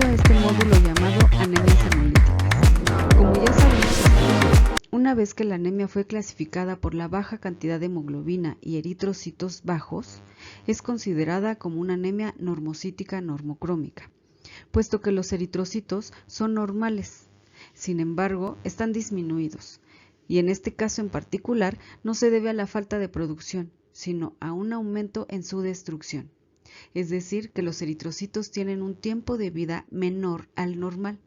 a este módulo llamado anemias hemolíticas. Como ya sabemos, una vez que la anemia fue clasificada por la baja cantidad de hemoglobina y eritrocitos bajos, es considerada como una anemia normocítica normocrómica, puesto que los eritrocitos son normales, sin embargo, están disminuidos, y en este caso en particular no se debe a la falta de producción, sino a un aumento en su destrucción. Es decir, que los eritrocitos tienen un tiempo de vida menor al normal.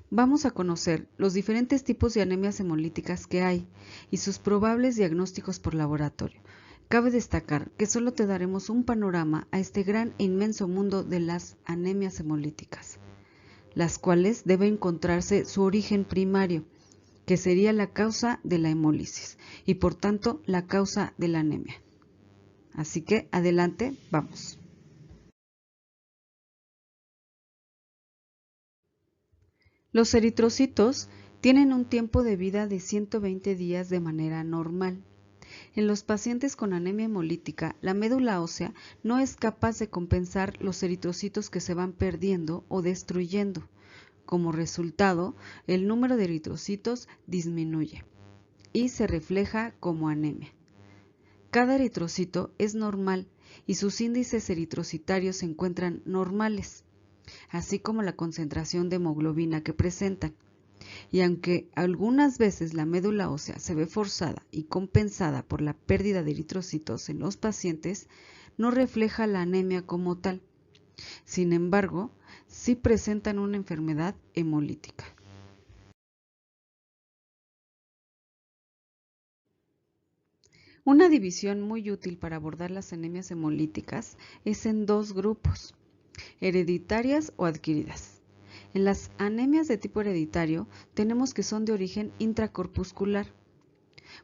Vamos a conocer los diferentes tipos de anemias hemolíticas que hay y sus probables diagnósticos por laboratorio. Cabe destacar que solo te daremos un panorama a este gran e inmenso mundo de las anemias hemolíticas, las cuales debe encontrarse su origen primario, que sería la causa de la hemólisis y por tanto la causa de la anemia. Así que adelante, vamos. Los eritrocitos tienen un tiempo de vida de 120 días de manera normal. En los pacientes con anemia hemolítica, la médula ósea no es capaz de compensar los eritrocitos que se van perdiendo o destruyendo. Como resultado, el número de eritrocitos disminuye y se refleja como anemia. Cada eritrocito es normal y sus índices eritrocitarios se encuentran normales, así como la concentración de hemoglobina que presentan. Y aunque algunas veces la médula ósea se ve forzada y compensada por la pérdida de eritrocitos en los pacientes, no refleja la anemia como tal. Sin embargo, sí presentan una enfermedad hemolítica. Una división muy útil para abordar las anemias hemolíticas es en dos grupos, hereditarias o adquiridas. En las anemias de tipo hereditario tenemos que son de origen intracorpuscular,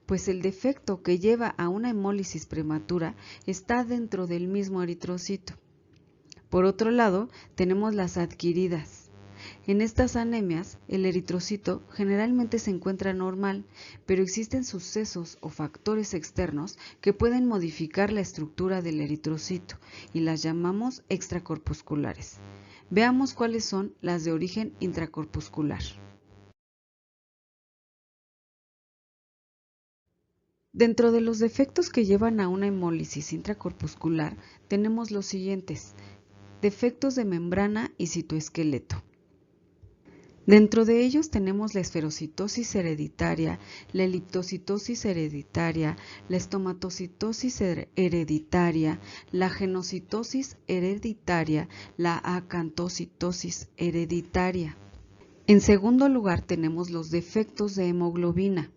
pues el defecto que lleva a una hemólisis prematura está dentro del mismo eritrocito. Por otro lado, tenemos las adquiridas. En estas anemias, el eritrocito generalmente se encuentra normal, pero existen sucesos o factores externos que pueden modificar la estructura del eritrocito y las llamamos extracorpusculares. Veamos cuáles son las de origen intracorpuscular. Dentro de los defectos que llevan a una hemólisis intracorpuscular tenemos los siguientes: defectos de membrana y citoesqueleto. Dentro de ellos tenemos la esferocitosis hereditaria, la eliptocitosis hereditaria, la estomatocitosis hereditaria, la genocitosis hereditaria, la acantocitosis hereditaria. En segundo lugar tenemos los defectos de hemoglobina.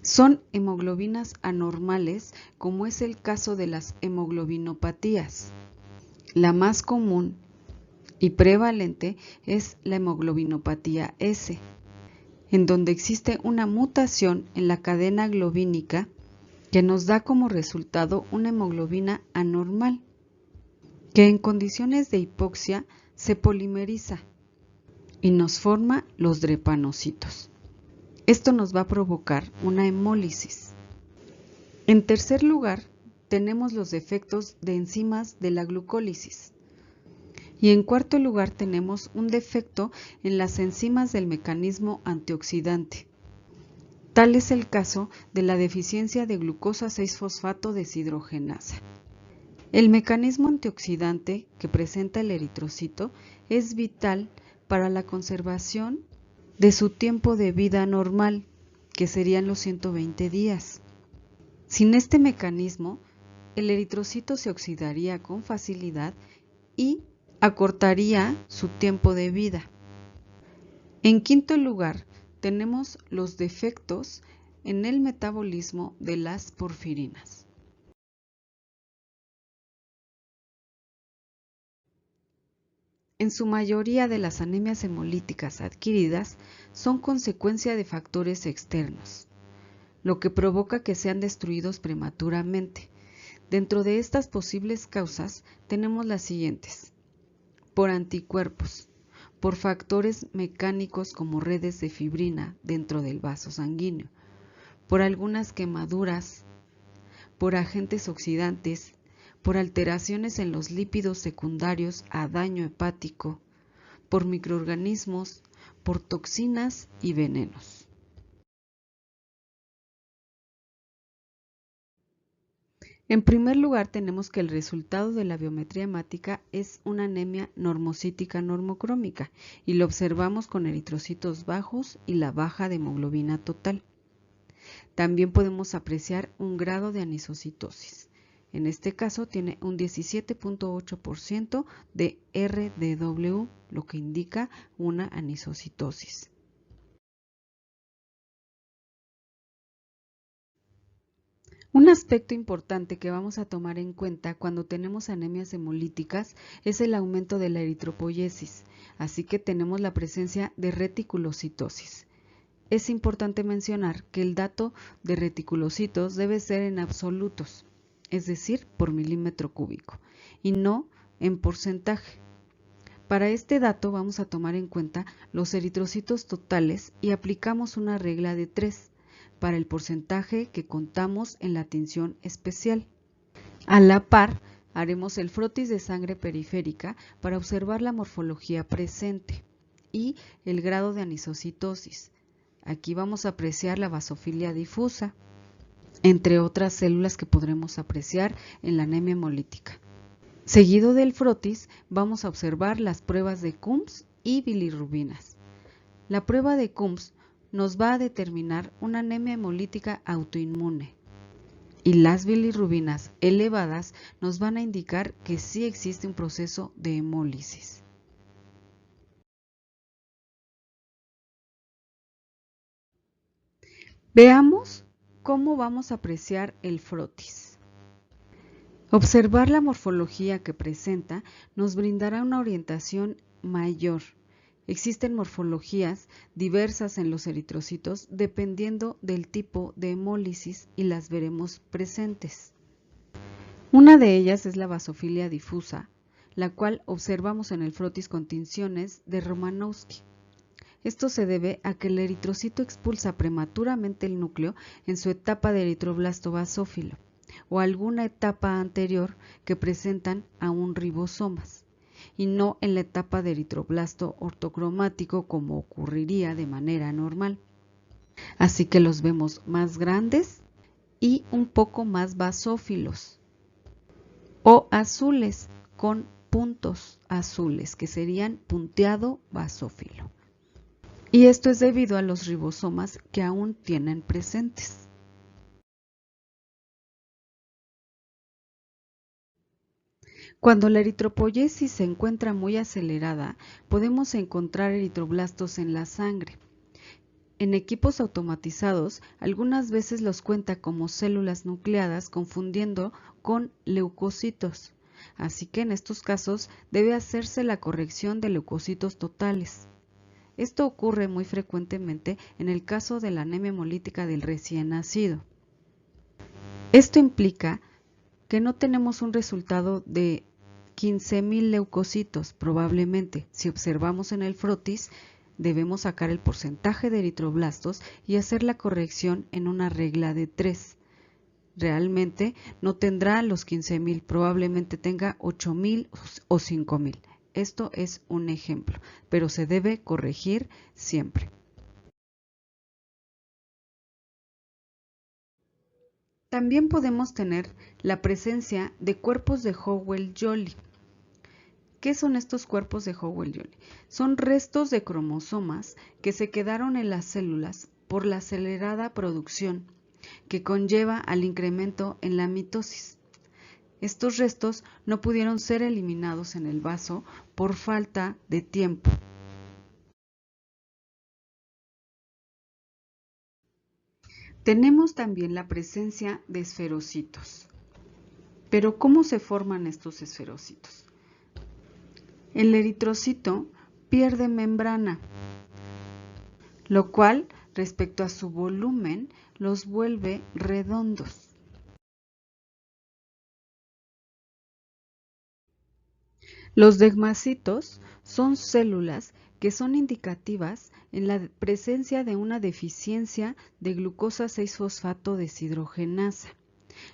Son hemoglobinas anormales, como es el caso de las hemoglobinopatías. La más común y prevalente es la hemoglobinopatía S, en donde existe una mutación en la cadena globínica que nos da como resultado una hemoglobina anormal, que en condiciones de hipoxia se polimeriza y nos forma los drepanocitos. Esto nos va a provocar una hemólisis. En tercer lugar, tenemos los defectos de enzimas de la glucólisis. Y en cuarto lugar tenemos un defecto en las enzimas del mecanismo antioxidante. Tal es el caso de la deficiencia de glucosa 6-fosfato deshidrogenasa. El mecanismo antioxidante que presenta el eritrocito es vital para la conservación de su tiempo de vida normal, que serían los 120 días. Sin este mecanismo, el eritrocito se oxidaría con facilidad y acortaría su tiempo de vida. En quinto lugar, tenemos los defectos en el metabolismo de las porfirinas. En su mayoría de las anemias hemolíticas adquiridas son consecuencia de factores externos, lo que provoca que sean destruidos prematuramente. Dentro de estas posibles causas tenemos las siguientes: por anticuerpos, por factores mecánicos como redes de fibrina dentro del vaso sanguíneo, por algunas quemaduras, por agentes oxidantes, por alteraciones en los lípidos secundarios a daño hepático, por microorganismos, por toxinas y venenos. En primer lugar, tenemos que el resultado de la biometría hemática es una anemia normocítica normocrómica y lo observamos con eritrocitos bajos y la baja de hemoglobina total. También podemos apreciar un grado de anisocitosis. En este caso tiene un 17.8% de RDW, lo que indica una anisocitosis. Un aspecto importante que vamos a tomar en cuenta cuando tenemos anemias hemolíticas es el aumento de la eritropoiesis, así que tenemos la presencia de reticulocitosis. Es importante mencionar que el dato de reticulocitos debe ser en absolutos, es decir, por milímetro cúbico, y no en porcentaje. Para este dato vamos a tomar en cuenta los eritrocitos totales y aplicamos una regla de 3 para el porcentaje que contamos en la tinción especial. A la par, haremos el frotis de sangre periférica para observar la morfología presente y el grado de anisocitosis. Aquí vamos a apreciar la basofilia difusa, entre otras células que podremos apreciar en la anemia hemolítica. Seguido del frotis, vamos a observar las pruebas de Coombs y bilirrubinas. La prueba de Coombs nos va a determinar una anemia hemolítica autoinmune y las bilirrubinas elevadas nos van a indicar que sí existe un proceso de hemólisis. Veamos cómo vamos a apreciar el frotis. Observar la morfología que presenta nos brindará una orientación mayor. Existen morfologías diversas en los eritrocitos dependiendo del tipo de hemólisis y las veremos presentes. Una de ellas es la basofilia difusa, la cual observamos en el frotis con tinciones de Romanowsky. Esto se debe a que el eritrocito expulsa prematuramente el núcleo en su etapa de eritroblasto basófilo o alguna etapa anterior que presentan aún ribosomas, y no en la etapa de eritroblasto ortocromático como ocurriría de manera normal. Así que los vemos más grandes y un poco más basófilos o azules con puntos azules que serían punteado basófilo. Y esto es debido a los ribosomas que aún tienen presentes. Cuando la eritropoiesis se encuentra muy acelerada, podemos encontrar eritroblastos en la sangre. En equipos automatizados, algunas veces los cuenta como células nucleadas confundiendo con leucocitos. Así que en estos casos debe hacerse la corrección de leucocitos totales. Esto ocurre muy frecuentemente en el caso de la anemia hemolítica del recién nacido. Esto implica que no tenemos un resultado de 15.000 leucocitos, probablemente. Si observamos en el frotis, debemos sacar el porcentaje de eritroblastos y hacer la corrección en una regla de 3. Realmente no tendrá los 15.000, probablemente tenga 8.000 o 5.000. Esto es un ejemplo, pero se debe corregir siempre. También podemos tener la presencia de cuerpos de Howell-Jolly. ¿Qué son estos cuerpos de Howell-Jolly? Son restos de cromosomas que se quedaron en las células por la acelerada producción que conlleva al incremento en la mitosis. Estos restos no pudieron ser eliminados en el vaso por falta de tiempo. Tenemos también la presencia de esferocitos. Pero ¿cómo se forman estos esferocitos? El eritrocito pierde membrana, lo cual, respecto a su volumen, los vuelve redondos. Los degmacitos son células que son indicativas en la presencia de una deficiencia de glucosa 6-fosfato deshidrogenasa,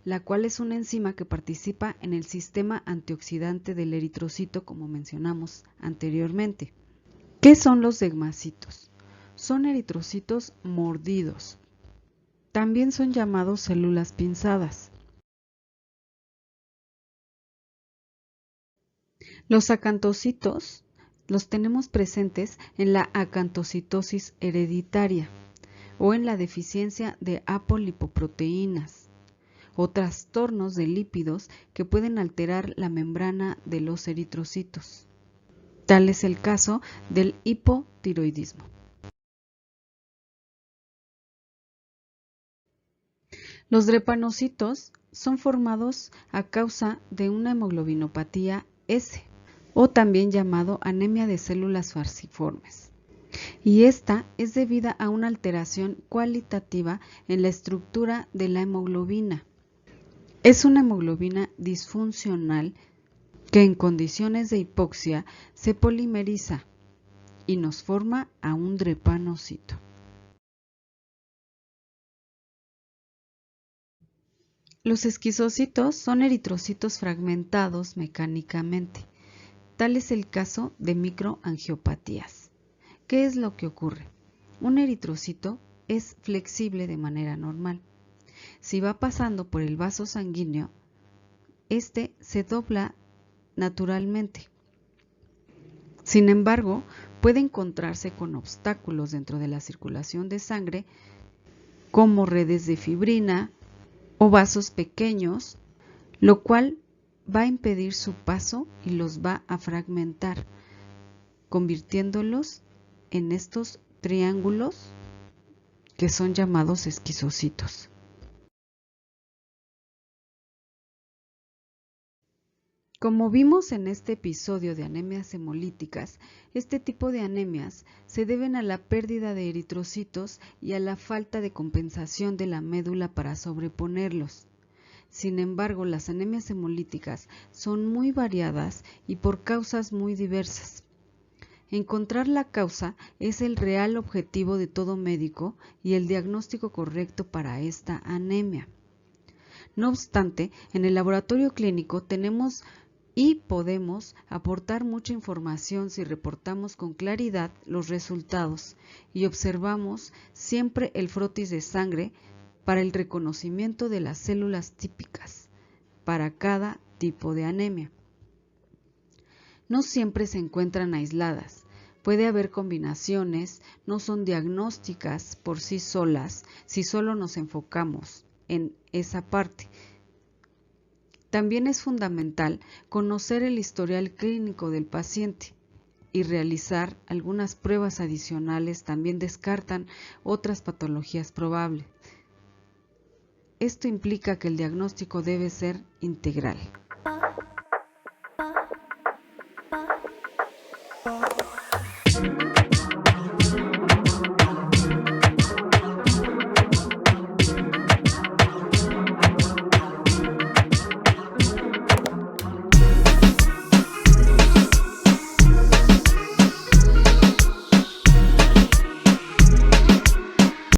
la cual es una enzima que participa en el sistema antioxidante del eritrocito, como mencionamos anteriormente. ¿Qué son los degmacitos? Son eritrocitos mordidos. También son llamados células pinzadas. Los acantocitos los tenemos presentes en la acantocitosis hereditaria o en la deficiencia de apolipoproteínas o trastornos de lípidos que pueden alterar la membrana de los eritrocitos. Tal es el caso del hipotiroidismo. Los drepanocitos son formados a causa de una hemoglobinopatía S, o también llamado anemia de células falciformes. Y esta es debida a una alteración cualitativa en la estructura de la hemoglobina. Es una hemoglobina disfuncional que en condiciones de hipoxia se polimeriza y nos forma a un drepanocito. Los esquizocitos son eritrocitos fragmentados mecánicamente. Tal es el caso de microangiopatías. ¿Qué es lo que ocurre? Un eritrocito es flexible de manera normal. Si va pasando por el vaso sanguíneo, este se dobla naturalmente. Sin embargo, puede encontrarse con obstáculos dentro de la circulación de sangre, como redes de fibrina o vasos pequeños, lo cual va a impedir su paso y los va a fragmentar, convirtiéndolos en estos triángulos que son llamados esquizocitos. Como vimos en este episodio de anemias hemolíticas, este tipo de anemias se deben a la pérdida de eritrocitos y a la falta de compensación de la médula para sobreponerlos. Sin embargo, las anemias hemolíticas son muy variadas y por causas muy diversas. Encontrar la causa es el real objetivo de todo médico y el diagnóstico correcto para esta anemia. No obstante, en el laboratorio clínico tenemos y podemos aportar mucha información si reportamos con claridad los resultados y observamos siempre el frotis de sangre para el reconocimiento de las células típicas para cada tipo de anemia. No siempre se encuentran aisladas, puede haber combinaciones, no son diagnósticas por sí solas si solo nos enfocamos en esa parte. También es fundamental conocer el historial clínico del paciente y realizar algunas pruebas adicionales también descartan otras patologías probables. Esto implica que el diagnóstico debe ser integral.